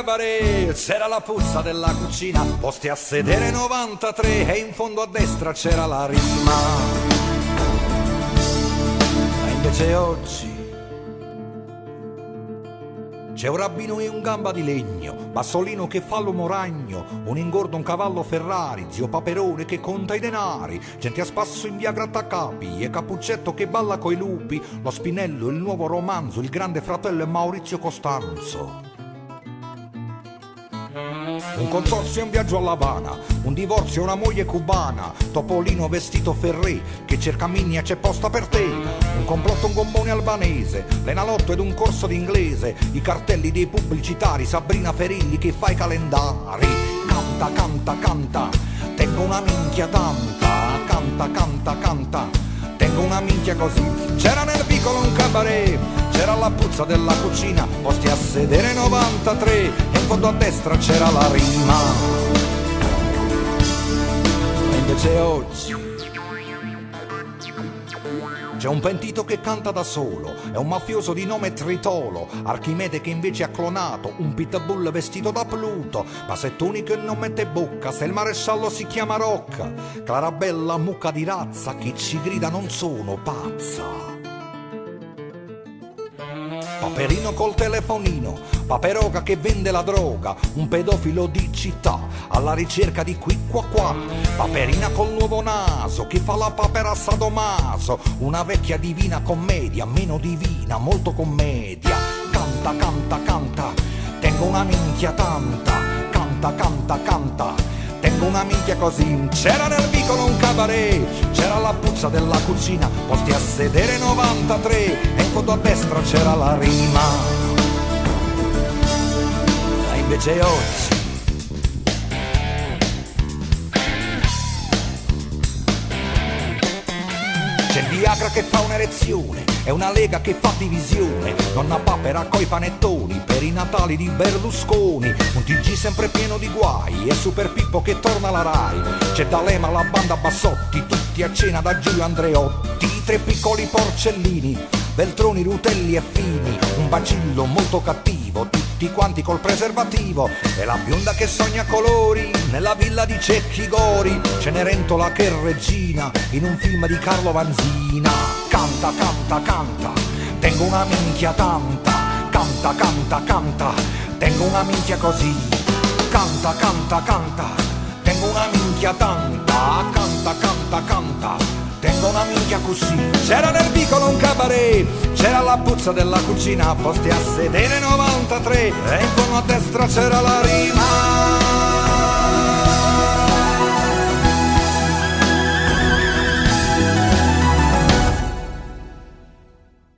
cabaret, c'era la puzza della cucina, posti a sedere 93 e in fondo a destra c'era la rima. E invece oggi c'è un rabbino e un gamba di legno, Bassolino che fa l'uomo ragno, un ingordo, un cavallo Ferrari, zio Paperone che conta i denari, gente a spasso in via Grattacapi e Cappuccetto che balla coi lupi, lo Spinello, il nuovo romanzo, il grande fratello e Maurizio Costanzo. Un consorzio e un viaggio a La Habana, un divorzio e una moglie cubana, Topolino vestito Ferré che cerca Minnia, c'è posta per te, un complotto, un gommone albanese, l'Enalotto ed un corso d'inglese, i cartelli dei pubblicitari, Sabrina Ferilli che fa i calendari. Canta, canta, canta, tengo una minchia tanta, canta, canta, canta, tengo una minchia così. C'era nel vicolo un cabaret, c'era la puzza della cucina, posti a sedere 93 e in fondo a destra c'era la rima. E invece oggi c'è un pentito che canta da solo, è un mafioso di nome Tritolo, Archimede che invece ha clonato un pitbull vestito da Pluto, Pasettoni che non mette bocca se il maresciallo si chiama Rocca, Clarabella mucca di razza, chi ci grida non sono pazza. Paperino col telefonino, Paperoga che vende la droga, un pedofilo di città alla ricerca di qui qua qua, Paperina col nuovo naso che fa la papera a Sadomaso, una vecchia divina commedia, meno divina, molto commedia. Canta, canta, canta, tengo una minchia tanta, canta, canta, canta, tengo una minchia così. C'era nel vicolo un cabaret, c'era la puzza della cucina, posti a sedere 93 e in fondo a destra c'era la rima. E invece oggi c'è il Viagra che fa un'erezione, è una Lega che fa divisione, Donna Papera coi panettoni per i Natali di Berlusconi, un TG sempre pieno di guai e Super Pippo che torna alla Rai, c'è D'Alema, la banda Bassotti, tutti a cena da Giulio Andreotti, tre piccoli porcellini, Veltroni, Rutelli e Fini, un bacillo molto cattivo, tutti quanti col preservativo, e la bionda che sogna colori nella villa di Cecchi Gori, Cenerentola che regina in un film di Carlo Vanzina. Canta, canta, canta, tengo una minchia tanta, canta, canta, canta, tengo una minchia così. Canta, canta, canta, tengo una minchia tanta, canta, canta, canta, tengo una minchia così. C'era nel vicolo un cabaret, c'era la puzza della cucina, posti a sedere 93 e in fondo a destra c'era la rima.